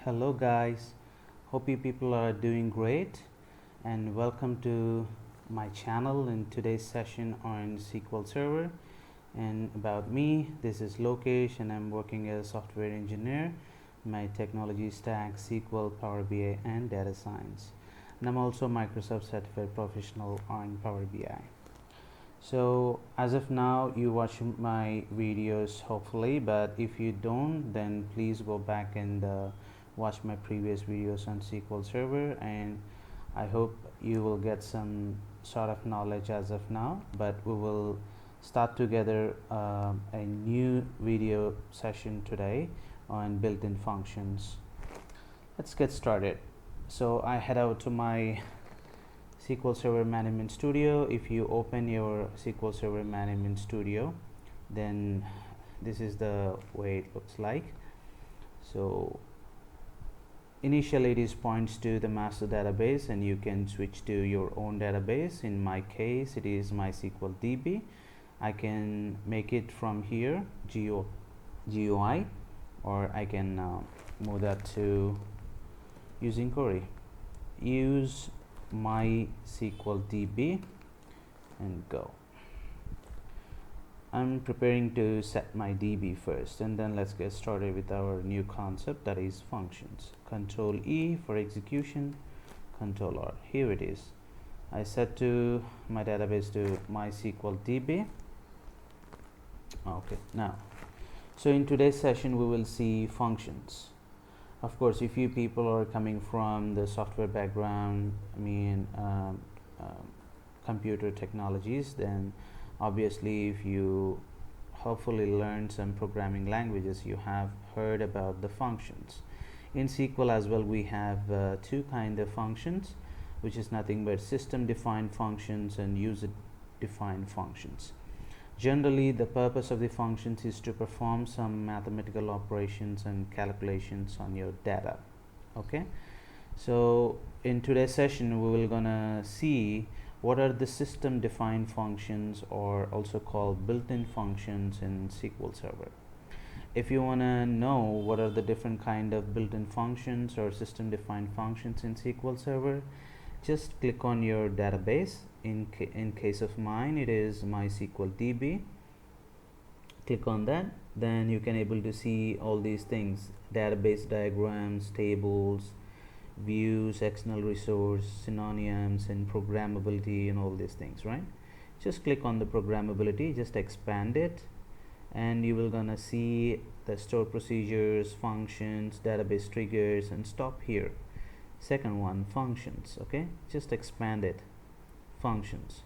Hello guys, hope you people are doing great and welcome to my channel in today's session on SQL Server. And about me, this is Lokesh and I'm working as a software engineer. My technology stack SQL, Power BI and data science. And I'm also Microsoft certified professional on Power BI. So as of now you watch my videos hopefully, but if you don't, then please go back and watch my previous videos on SQL Server, and I hope you will get some sort of knowledge as of now. But we will start together a new video session today on built-in functions. Let's get started. So I head out to my SQL Server Management Studio. If you open your SQL Server Management Studio, then this is the way it looks like. So initially it points to the master database and you can switch to your own database. In my case it is MySQL DB. I can make it from here GUI, or I can move that to using query. Use MySQL DB and go. I'm preparing to set my DB first, and then let's get started with our new concept, that is functions. Control E for execution, Control R. Here it is. I set to my database to MySQL DB. Okay, now so in today's session we will see functions. Of course, if you people are coming from the software background, computer technologies, then obviously if you hopefully learned some programming languages, you have heard about the functions. In SQL as well we have two kind of functions, which is nothing but system defined functions and user defined functions. Generally the purpose of the functions is to perform some mathematical operations and calculations on your data. Okay, so in today's session we will gonna see what are the system defined functions, or also called built-in functions in SQL Server. If you want to know what are the different kind of built-in functions or system defined functions in SQL Server, just click on your database. In case of mine it is MySQL DB. Click on that, then you can able to see all these things: database diagrams, tables, views, external resource, synonyms, and programmability, and all these things, right? Just click on the programmability, just expand it, and you will gonna see the store procedures, functions, database triggers, and stop here. Second one, functions. Okay, just expand it, functions.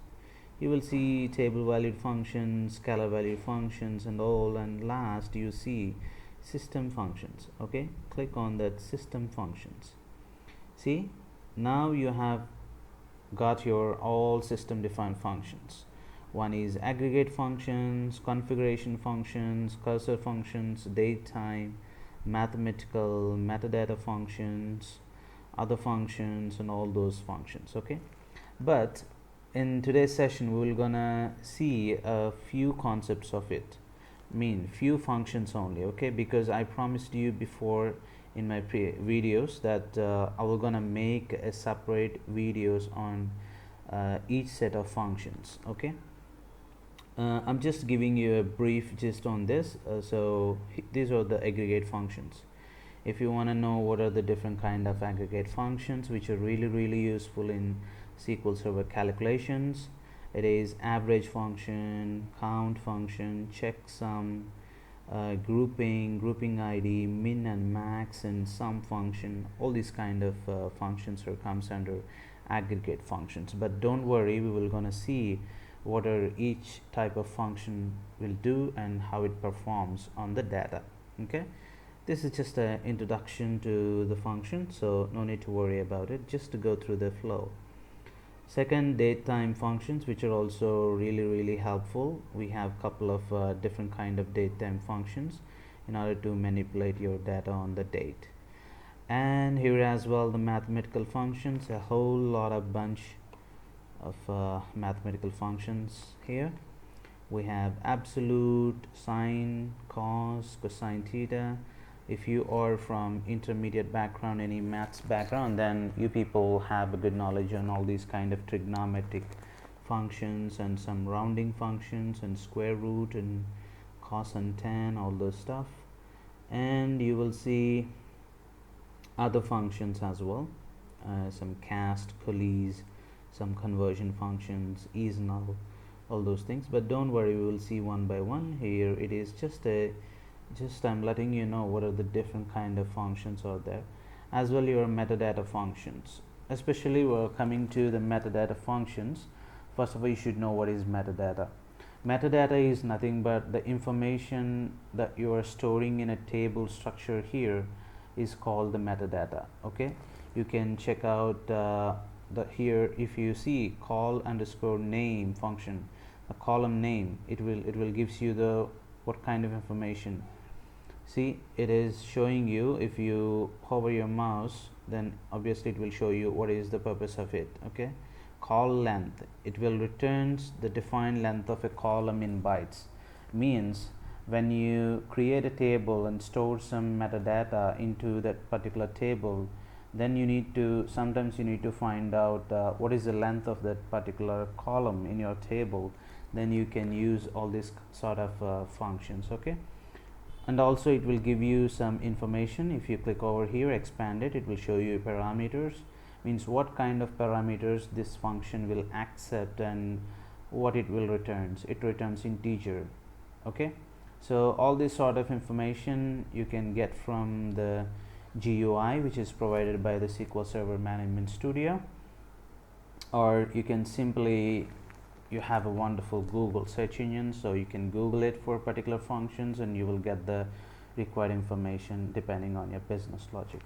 You will see table valued functions, scalar valued functions, and all, and last you see system functions. Okay, click on that system functions. See, now you have got your all system defined functions. One is aggregate functions, configuration functions, cursor functions, datetime, mathematical, metadata functions, other functions, and all those functions. Okay, but in today's session we will gonna see a few concepts of it, few functions only. Okay, because I promised you before in my videos that I will gonna make a separate videos on each set of functions. Okay, I'm just giving you a brief gist on this. So these are the aggregate functions. If you want to know what are the different kind of aggregate functions which are really useful in SQL Server calculations, it is average function, count function, checksum, grouping ID, min and max, and sum function. All these kind of functions comes under aggregate functions. But don't worry, we will gonna see what are each type of function will do and how it performs on the data. Okay, this is just an introduction to the function, so no need to worry about it, just to go through the flow. Second, datetime functions, which are also really helpful. We have couple of different kind of datetime functions in order to manipulate your data on the date. And here as well the mathematical functions, a whole lot of bunch of mathematical functions. Here we have absolute, sine, cos, cosine theta, If you are from intermediate background, any maths background, then you people have a good knowledge on all these kind of trigonometric functions and some rounding functions and square root and cos and tan, all those stuff. And you will see other functions as well, some cast, coalesce, some conversion functions, is null, all those things. But don't worry, we will see one by one. Here it is just I'm letting you know what are the different kind of functions are there. As well, your metadata functions, especially we're coming to the metadata functions. First of all, you should know what is metadata. Metadata is nothing but the information that you are storing in a table structure here is called the metadata. Okay, you can check out the here, if you see call underscore name function, a column name, it will gives you the what kind of information. See, it is showing you, if you hover your mouse, then obviously it will show you what is the purpose of it. Okay, call length, it will returns the defined length of a column in bytes. Means when you create a table and store some metadata into that particular table, then you need to sometimes you need to find out what is the length of that particular column in your table. Then you can use all these sort of functions. Okay, and also it will give you some information. If you click over here, expand it, it will show you parameters, means what kind of parameters this function will accept and what it will returns. It returns integer. Okay, so all this sort of information you can get from the GUI, which is provided by the SQL Server Management Studio, or you can simply, you have a wonderful Google search engine, so you can Google it for particular functions and you will get the required information depending on your business logic.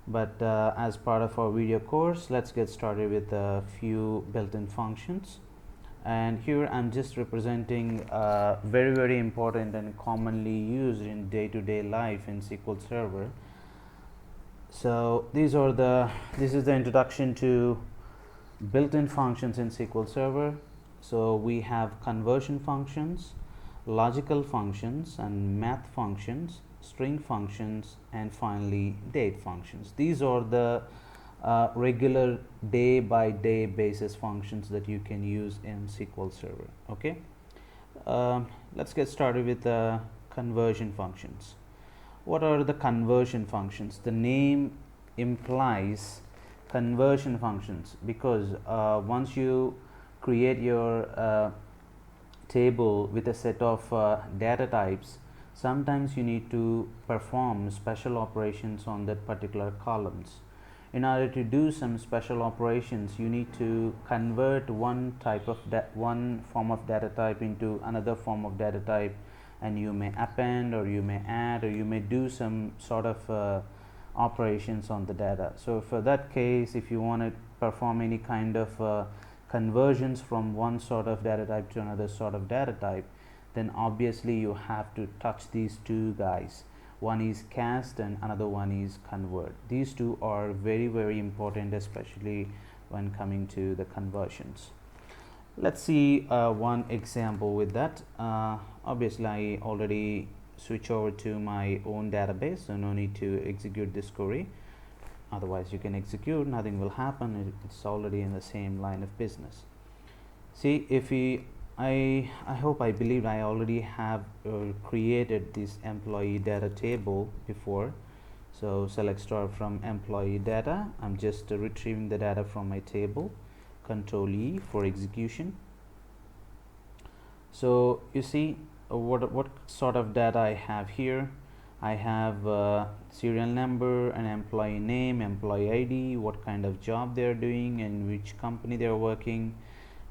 But as part of our video course, let's get started with a few built-in functions. And here I'm just representing very important and commonly used in day-to-day life in SQL Server. So this is the introduction to built-in functions in SQL Server. So we have conversion functions, logical functions, and math functions, string functions, and finally date functions. These are the regular day-by-day basis functions that you can use in SQL Server. Okay, let's get started with the conversion functions. What are the conversion functions? The name implies conversion functions because once you create your table with a set of data types, sometimes you need to perform special operations on that particular columns. In order to do some special operations, you need to convert one form of data type into another form of data type, and you may append or you may add or you may do some sort of operations on the data. So for that case, if you want to perform any kind of conversions from one sort of data type to another sort of data type, then obviously you have to touch these two guys. One is cast and another one is convert. These two are very important, especially when coming to the conversions. Let's see one example with that. Obviously I already switch over to my own database, so no need to execute this query. Otherwise you can execute, nothing will happen, it's already in the same line of business. See, if I believe I already have created this employee data table before. So select star from employee data. I'm just retrieving the data from my table. Control E for execution. So you see what sort of data I have here. I have serial number, an employee name, employee ID, what kind of job they are doing and which company they are working,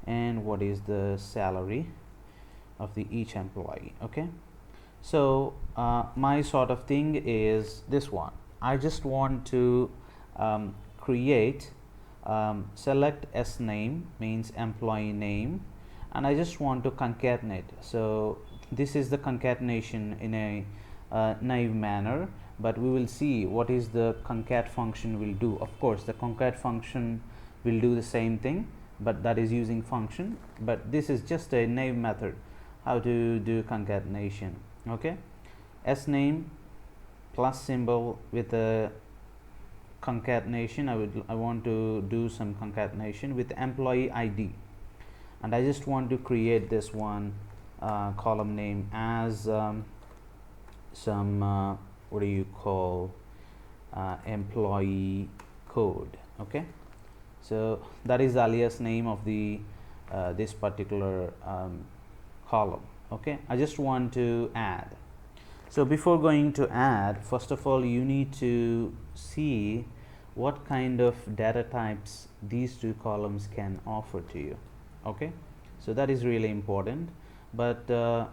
and what is the salary of each employee. Okay, so my sort of thing is this one. I just want to create select S name, means employee name, and I just want to concatenate. So this is the concatenation in a naive manner, but we will see what is the concat function will do. Of course the concat function will do the same thing, but that is using function, but this is just a naive method how to do concatenation. Okay, S name plus symbol with a concatenation. I want to do some concatenation with employee ID, and I just want to create this one column name as some what do you call employee code. Okay, so that is the alias name of the this particular column. Okay, I just want to add. So before going to add, first of all you need to see what kind of data types these two columns can offer to you. Okay, so that is really important. But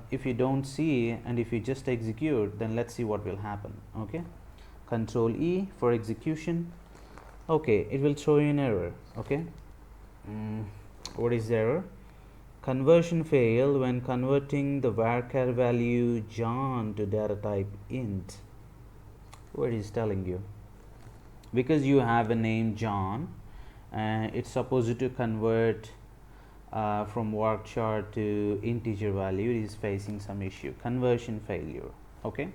if you don't see and if you just execute, then let's see what will happen. Okay, Control E for execution. Okay, it will throw you an error. Okay, what is the error? Conversion failed when converting the varchar value John to data type int. What is telling you? Because you have a name John, it's supposed to convert from varchar to integer value. It is facing some issue, conversion failure. Okay,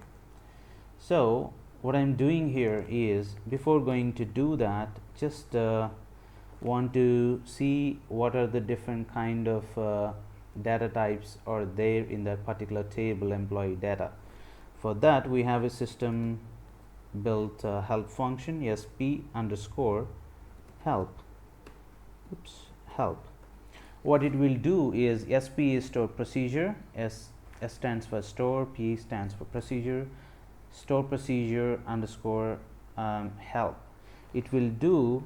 so what I'm doing here is, before going to do that, just want to see what are the different kind of data types are there in that particular table employee data. For that we have a system built help function, sp underscore help. Help. What it will do is, sp is store procedure, s stands for store, p stands for procedure, store procedure underscore help. It will do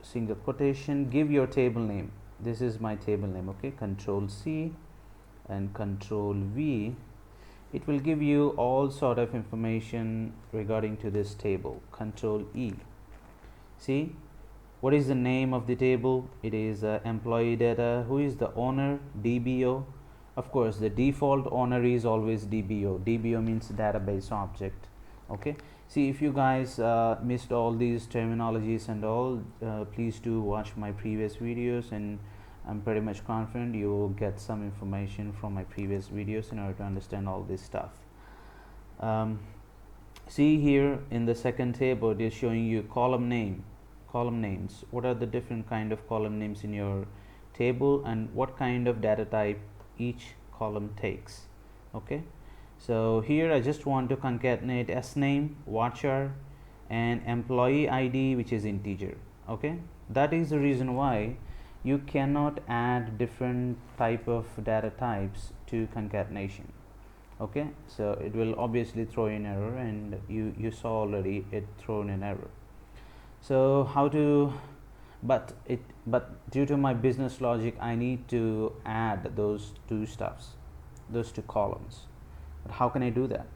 single quotation, give your table name. This is my table name. Okay, Control C and Control V. It will give you all sort of information regarding to this table. Control E. See, what is the name of the table? It is employee data. Who is the owner? DBO. Of course, the default owner is always DBO. DBO means database object. Okay, see, if you guys missed all these terminologies and all, please do watch my previous videos, and I'm pretty much confident you will get some information from my previous videos in order to understand all this stuff. See here in the second table, it is showing you column names. What are the different kind of column names in your table and what kind of data type each column takes. Okay, so here I just want to concatenate sname, varchar, and employee ID, which is integer. Okay, that is the reason why you cannot add different type of data types to concatenation. Okay, so it will obviously throw in error, and you saw already it thrown an error. So how to, but due to my business logic, I need to add those two columns. But how can I do that?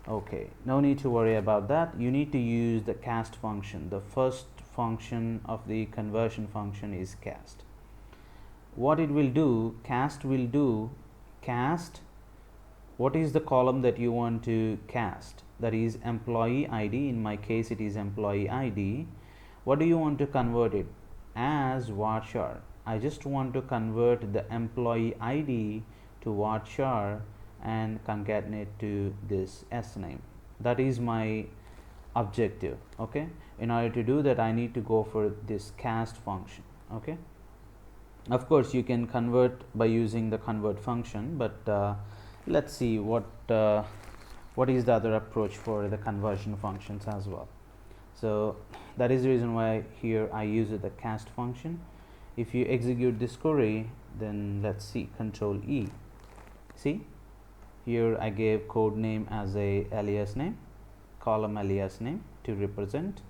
Okay, no need to worry about that. You need to use the cast function. The first function of the conversion function is cast. What it will do, cast will do cast. What is the column that you want to cast? That is employee ID. In my case, it is employee ID. What do you want to convert it? As varchar. I just want to convert the employee ID to varchar and concatenate to this sname. That is my objective. Okay, in order to do that, I need to go for this cast function. Okay, of course you can convert by using the convert function, but let's see what is the other approach for the conversion functions as well. So that is the reason why here I use the cast function. If you execute this query, then let's see, Control E. See, here I gave code name as a alias name, column alias name to represent,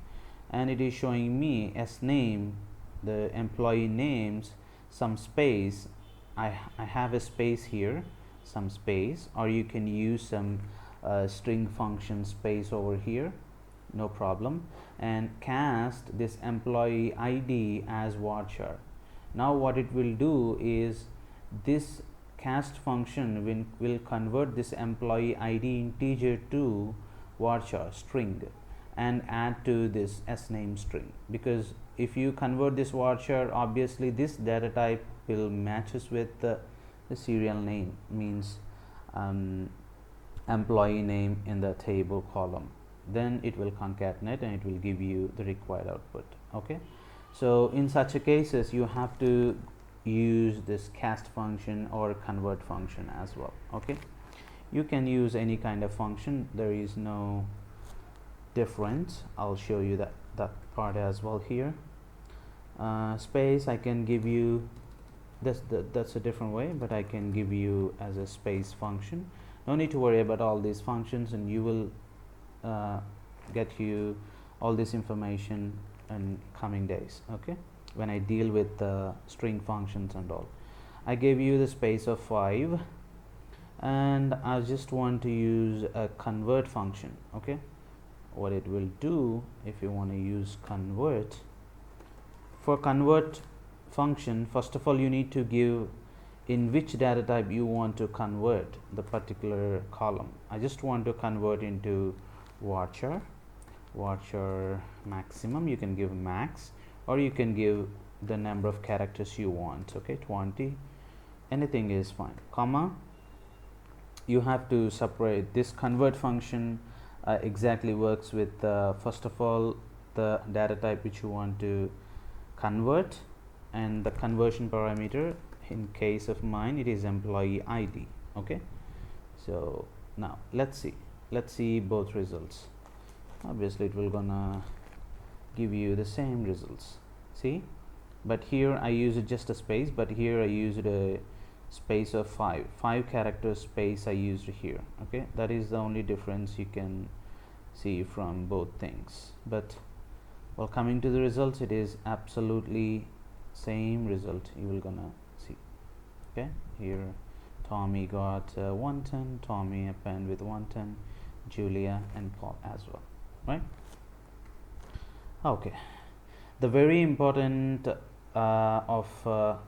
and it is showing me sname, the employee names, some space. I have a space here, some space, or you can use some string function space over here, no problem, and cast this employee ID as varchar. Now what it will do is, this cast function will convert this employee ID integer to varchar string and add to this sname string, because if you convert this varchar, obviously this data type will matches with the serial name, means employee name in the table column. then it will concatenate and it will give you the required output. Okay, so in such a cases you have to use this cast function or convert function as well. Okay, you can use any kind of function, there is no difference. I'll show you that part as well here. Space, I can give you, that's a different way, but I can give you as a space function. No need to worry about all these functions, and you will get you all this information in coming days. Okay, when I deal with string functions and all. I gave you the space of 5, and I just want to use a convert function. Okay, what it will do, if you want to use convert, for convert function, first of all you need to give in which data type you want to convert the particular column. I just want to convert into varchar maximum. You can give max, or you can give the number of characters you want. Okay, 20, anything is fine. Comma, you have to separate this convert function. Exactly works with first of all the data type which you want to convert, and the conversion parameter, in case of mine it is employee ID. Okay, so now let's see both results. Obviously it will gonna give you the same results, see, but here I used just a space, but here I used a space of 5 characters space I used here. Okay, that is the only difference you can see from both things. But well, coming to the results, it is absolutely same result you will gonna see. Okay, here Tommy got 110, Tommy append with 110, Julia and Paul as well, right? Okay, the very important of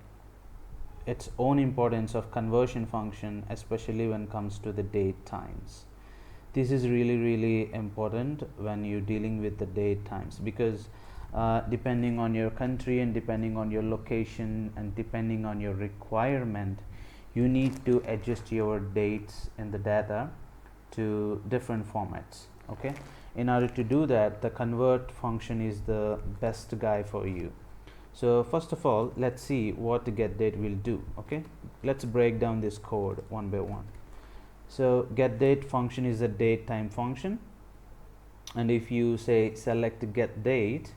its own importance of conversion function, especially when it comes to the date times. This is really important when you're dealing with the date times, because depending on your country and depending on your location and depending on your requirement, you need to adjust your dates in the data to different formats. Okay, in order to do that, the convert function is the best guy for you. So first of all, let's see what the get date will do. Okay, let's break down this code one by one. So get date function is a date time function, and if you say select get date,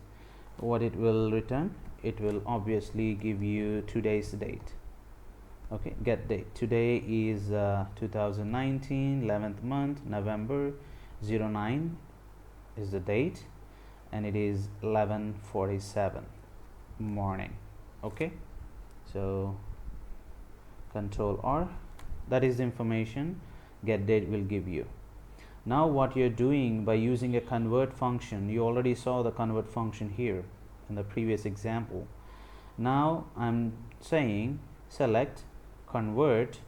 what it will return, it will obviously give you today's date. Okay, get date, today is 2019 11th month November, 09 is the date, and it is 11:47 morning. Okay, so Control R, that is the information get date will give you. Now what you're doing by using a convert function, you already saw the convert function here in the previous example. Now I'm saying select convert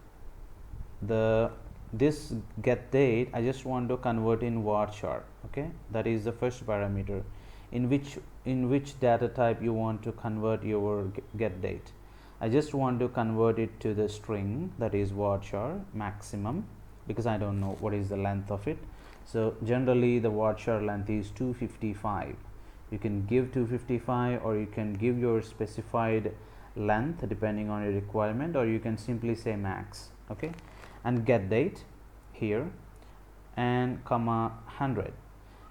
this get date, I just want to convert in varchar. Okay, that is the first parameter, in which data type you want to convert your get date. I just want to convert it to the string, that is varchar maximum, because I don't know what is the length of it. So generally the varchar length is 255. You can give 255, or you can give your specified length depending on your requirement, or you can simply say max. Okay, and get date here, and comma 100.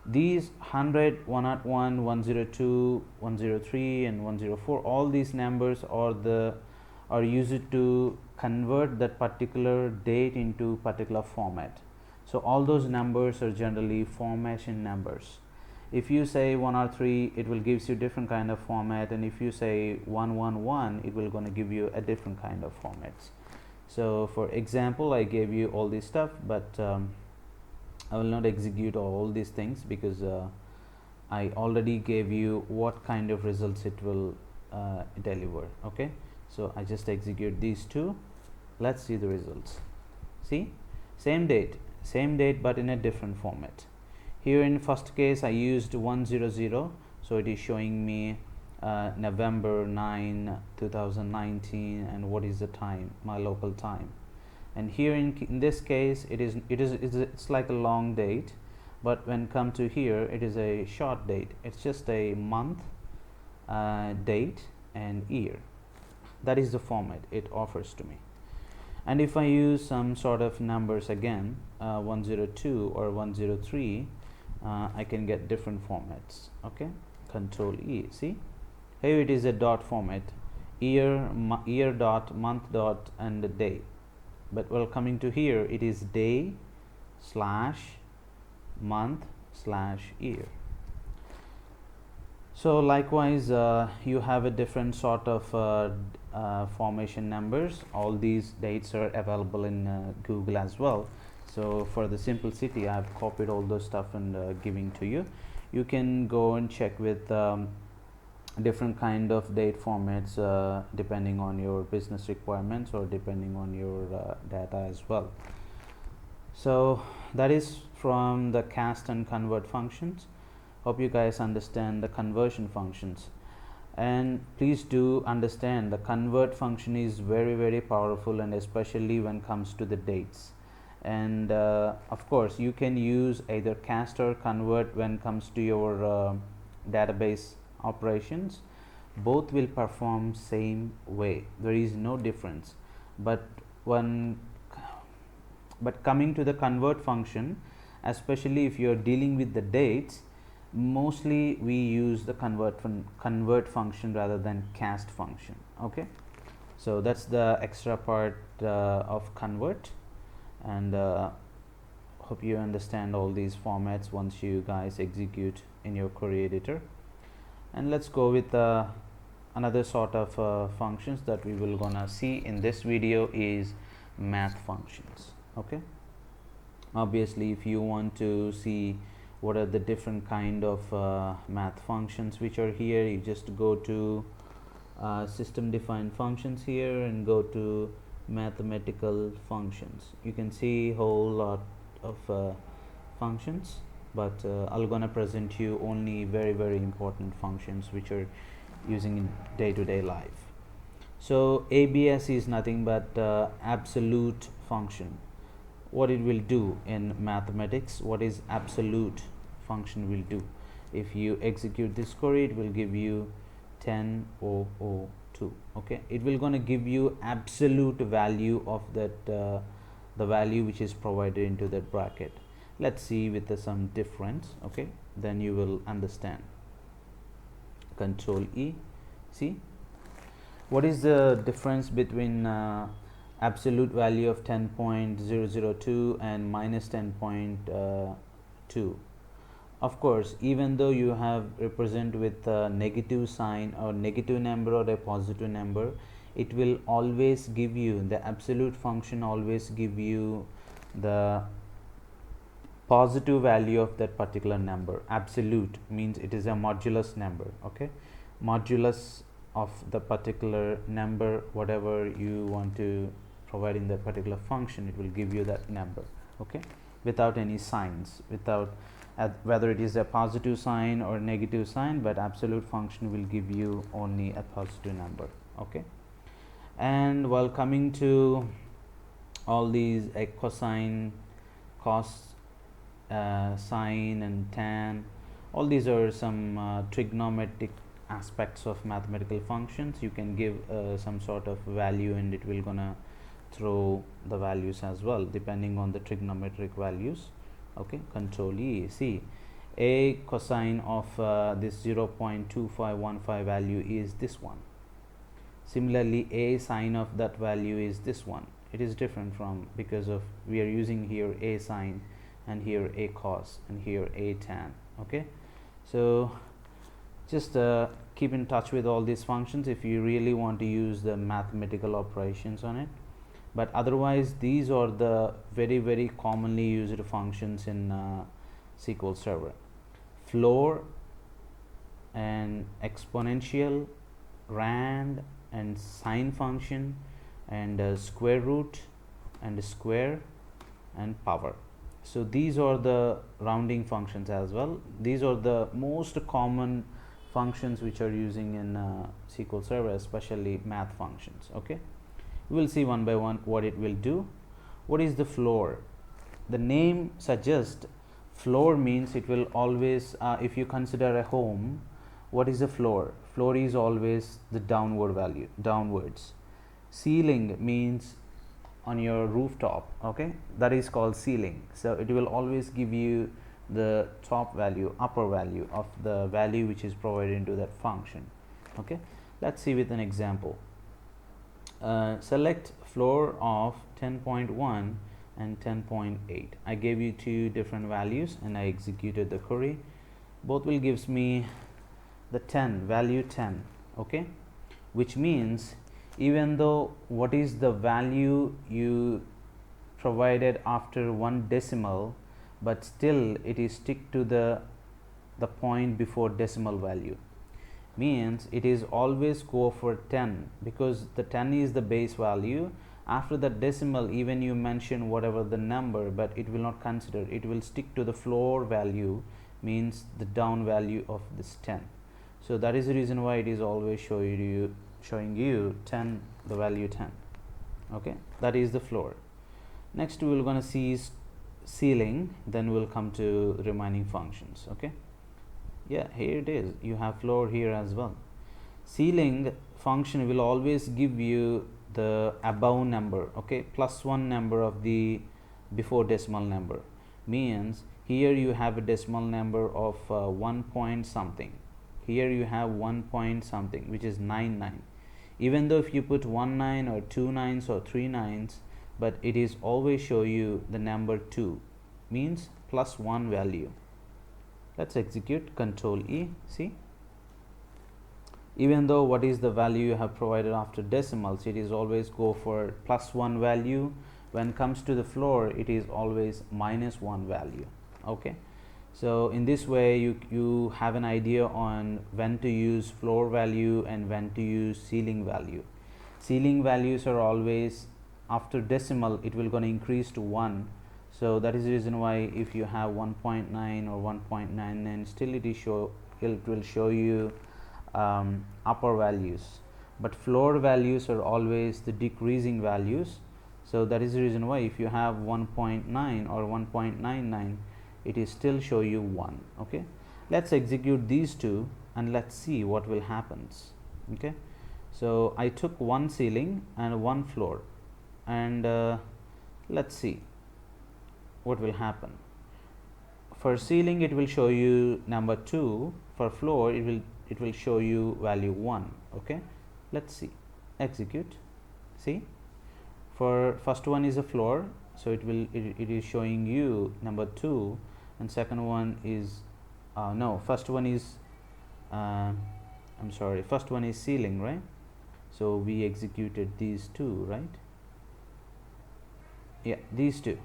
These 100, 101, 102, 103 and 104, all these numbers are used to convert that particular date into particular format. So all those numbers are generally formation numbers. If you say 103, it will gives you different kind of format, and if you say 111, it will going to give you a different kind of formats. So for example, I gave you all this stuff, but I will not execute all these things because I already gave you what kind of results it will deliver. Okay, so I just execute these two. Let's see the results. See, same date, but in a different format. Here in first case I used 100, so it is showing me November 9 2019 and what is the time, my local time. And here in this case it's like a long date, but when come to here, it is a short date. It's just a month, date and year. That is the format it offers to me. And if I use some sort of numbers again, 102 or 103, I can get different formats. Okay, Control E. See, here it is a dot format, year, year dot, month dot and the day. But while coming to here, it is day slash month slash year. So likewise, you have a different sort of formation numbers. All these dates are available in Google as well. So for the simplicity, I have copied all those stuff and giving to you. You can go and check with different kind of date formats depending on your business requirements or depending on your data as well. So that is from the cast and convert functions. Hope you guys understand the conversion functions, and please do understand the convert function is very powerful, and especially when it comes to the dates. And of course you can use either cast or convert when it comes to your database operations. Both will perform same way, there is no difference. But coming to the convert function, especially if you are dealing with the dates, mostly we use the convert function rather than cast function. Okay, so that's the extra part of convert, and hope you understand all these formats once you guys execute in your query editor. And let's go with another sort of functions that we will gonna see in this video is math functions. Okay, obviously if you want to see what are the different kind of math functions which are here, you just go to system defined functions here and go to mathematical functions. You can see whole lot of functions, but I'm gonna present you only very important functions which are using in day-to-day life. So ABS is nothing but absolute function. What it will do in mathematics, what is absolute function will do? If you execute this query, it will give you 10,002. Okay, it will gonna give you absolute value of that the value which is provided into that bracket. Let's see with some difference. Okay, then you will understand. Control E. See, what is the difference between absolute value of 10.002 and minus 10.2? Of course, even though you have represent with a negative sign or negative number or a positive number, it will always give you the absolute function, always give you the positive value of that particular number. Absolute means it is a modulus number. Okay, modulus of the particular number, whatever you want to provide in that particular function, it will give you that number. Okay, without any signs, without whether it is a positive sign or negative sign, but absolute function will give you only a positive number. Okay, and while coming to all these cosine, cos, sine and tan, all these are some trigonometric aspects of mathematical functions. You can give some sort of value and it will gonna throw the values as well depending on the trigonometric values. Okay, Control E. See, a cosine of this 0.2515 value is this one. Similarly, a sine of that value is this one. It is different from, because of we are using here a sine and here a cos and here a tan. Okay, so just keep in touch with all these functions if you really want to use the mathematical operations on it. But otherwise, these are the very commonly used functions in SQL Server. Floor and exponential, rand and sine function, and square root and square and power. So these are the rounding functions as well. These are the most common functions which are using in SQL Server, especially math functions. Okay, we will see one by one what it will do. What is the floor? The name suggests Floor means it will always, if you consider a home, what is the floor? Floor is always the downward value, downwards. Ceiling means on your rooftop, okay, that is called ceiling. So it will always give you the top value, upper value of the value which is provided into that function. Okay, let's see with an example. Select floor of 10.1 and 10.8. I gave you two different values and I executed the query. Both will gives me the 10 value 10, okay, which means even though what is the value you provided after one decimal, but still it is stick to the point before decimal value. Means it is always go for 10 because the 10 is the base value. After the decimal, even you mention whatever the number, but it will not consider, it will stick to the floor value, means the down value of this 10. So that is the reason why it is always showing you 10, the value 10. Okay, that is the floor. Next we will gonna see ceiling, then we'll come to remaining functions. Okay, yeah, here it is, you have floor here as well. Ceiling function will always give you the above number, okay, +1 number of the before decimal number. Means here you have a decimal number of 1 point something, here you have 1 point something, which is 99. Even though if you put 1 9 or 2 9s or 3 9s, but it is always show you the number 2, means +1 value. Let's execute, Control E. See, even though what is the value you have provided after decimals, it is always go for +1 value. When comes to the floor, it is always -1 value. Okay, so in this way you have an idea on when to use floor value and when to use ceiling value. Ceiling values are always after decimal, it will gonna increase to 1. So that is the reason why if you have 1.9 or 1.99, still it will show you upper values, but floor values are always the decreasing values. So that is the reason why if you have 1.9 or 1.99, it is still show you 1. Okay, let's execute these two and let's see what will happens. Okay, so I took one ceiling and one floor, and let's see what will happen. For ceiling it will show you number 2, for floor it will show you value 1. Okay, let's see, execute. See, for first one is a floor, so it is showing you number 2, and second one is no, first one is I'm sorry, first one is ceiling, right? So we executed these two, right? Yeah, these two.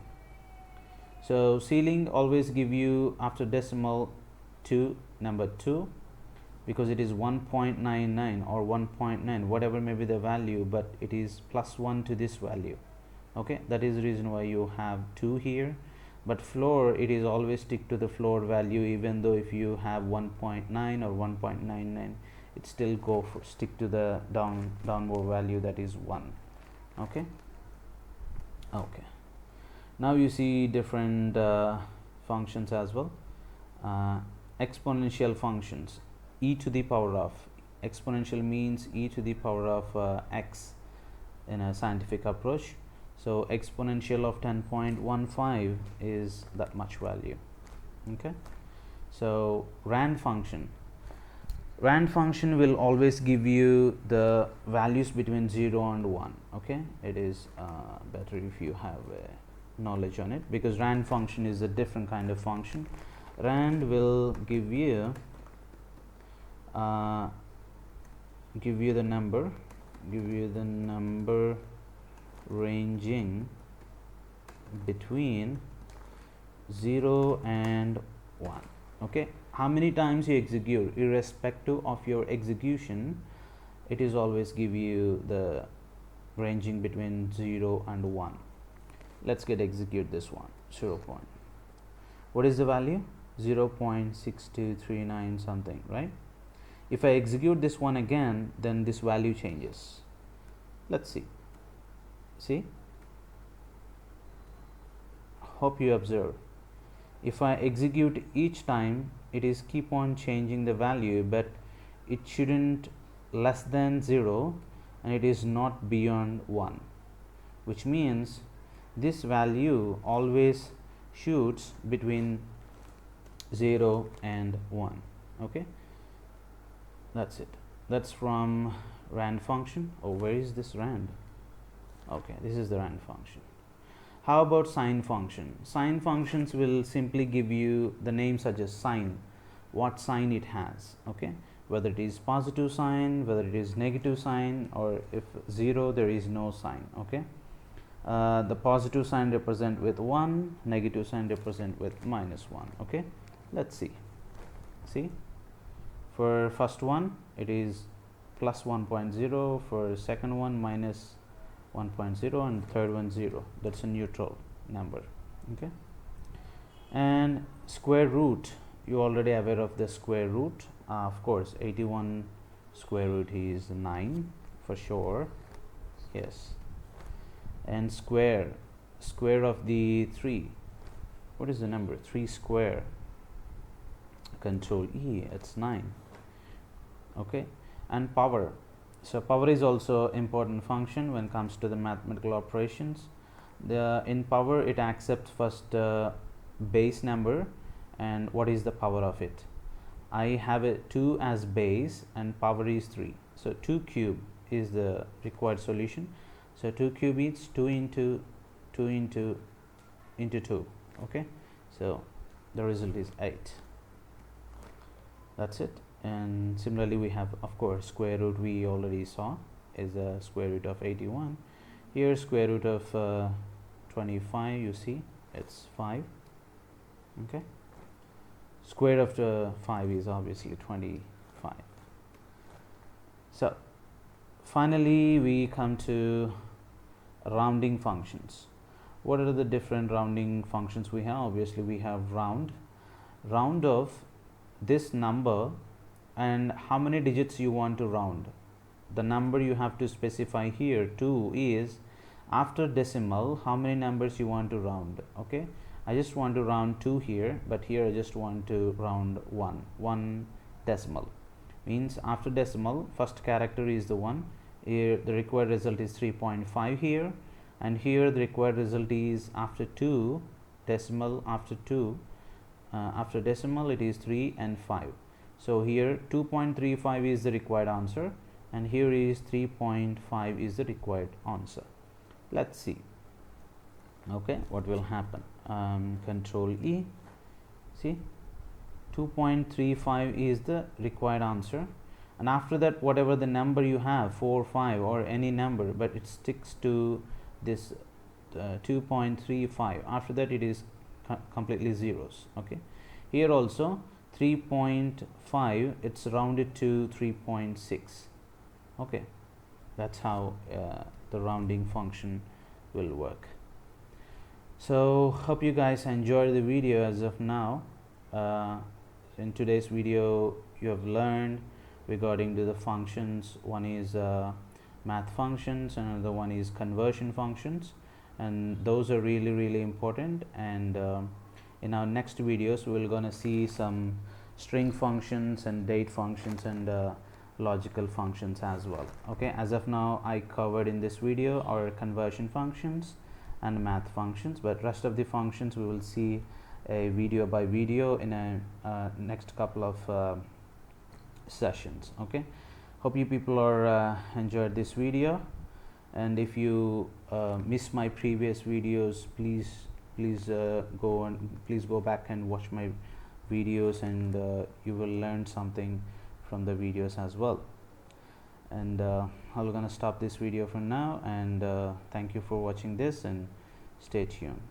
So ceiling always give you after decimal 2, number 2, because it is 1.99 or 1.9, whatever may be the value, but it is +1 to this value. Okay, that is the reason why you have 2 here. But floor, it is always stick to the floor value, even though if you have 1.9 or 1.99, it still go for stick to the downward value, that is 1. Okay, okay, now you see different functions as well. Exponential functions, e to the power of, exponential means e to the power of x in a scientific approach. So exponential of 10.15 is that much value. Okay, so rand function will always give you the values between 0 and 1. Okay, it is better if you have knowledge on it, because rand function is a different kind of function. Rand will give you the number ranging between 0 and 1. Okay, how many times you execute, irrespective of your execution, it is always give you the ranging between 0 and 1. Let's get execute this one. 0. What is the value? 0.6239 something, right? If I execute this one again, then this value changes. Let's see. See, hope you observe. If I execute each time, it is keep on changing the value, but it shouldn't less than 0 and it is not beyond 1, which means this value always shoots between 0 and 1. Okay, that's it. That's from rand function. Oh, where is this rand? Okay, this is the rand function. How about sine function? Sine functions will simply give you the name suggests sign, what sign it has. Okay, whether it is positive sign, whether it is negative sign, or if 0 there is no sign. Okay, the positive sign represent with 1, negative sign represent with -1. Okay, let's see for first one it is plus 1.0, for second one minus 1.0, and third one 0. That's a neutral number. Okay, and square root, you already aware of the square root. Of course 81 square root is 9 for sure. Yes, and square of the 3, what is the number? 3 square, control E, it's 9. Okay, and power. So power is also important function when it comes to the mathematical operations. In power it accepts first base number, and what is the power of it? I have a 2 as base and power is 3, so 2 cube is the required solution. So 2 cube is 2 into 2 into 2. Okay, so the result is 8. That's it. And similarly we have, of course, square root, we already saw is a square root of 81. Here square root of 25, you see it's 5. Okay, square of 5 is obviously 25. So finally we come to rounding functions. What are the different rounding functions we have? Obviously we have round of this number, and how many digits you want to round. The number you have to specify here 2 is after decimal, how many numbers you want to round. Okay, I just want to round 2 here, but here I just want to round 1 decimal. Means after decimal, first character is the 1. Here the required result is 3.5 here, and here the required result is after 2 decimal, after 2 after decimal it is 3 and 5. So here 2.35 is the required answer, and here is 3.5 is the required answer. Let's see. Okay, what will happen? Control E. See, 2.35 is the required answer, and after that whatever the number you have, 4, 5 or any number, but it sticks to this 2.35. after that it is completely zeros. Okay, here also 3.5, it's rounded to 3.6. okay, that's how the rounding function will work. So hope you guys enjoyed the video as of now. In today's video you have learned regarding to the functions. One is math functions, and another one is conversion functions, and those are really important. And in our next videos we're gonna see some string functions and date functions and logical functions as well. Okay, as of now I covered in this video our conversion functions and math functions, but rest of the functions we will see a video by video in a next couple of sessions. Okay, hope you people are enjoyed this video, and if you miss my previous videos, please go back and watch my videos, and you will learn something from the videos as well. And I'm gonna stop this video for now, and thank you for watching this, and stay tuned.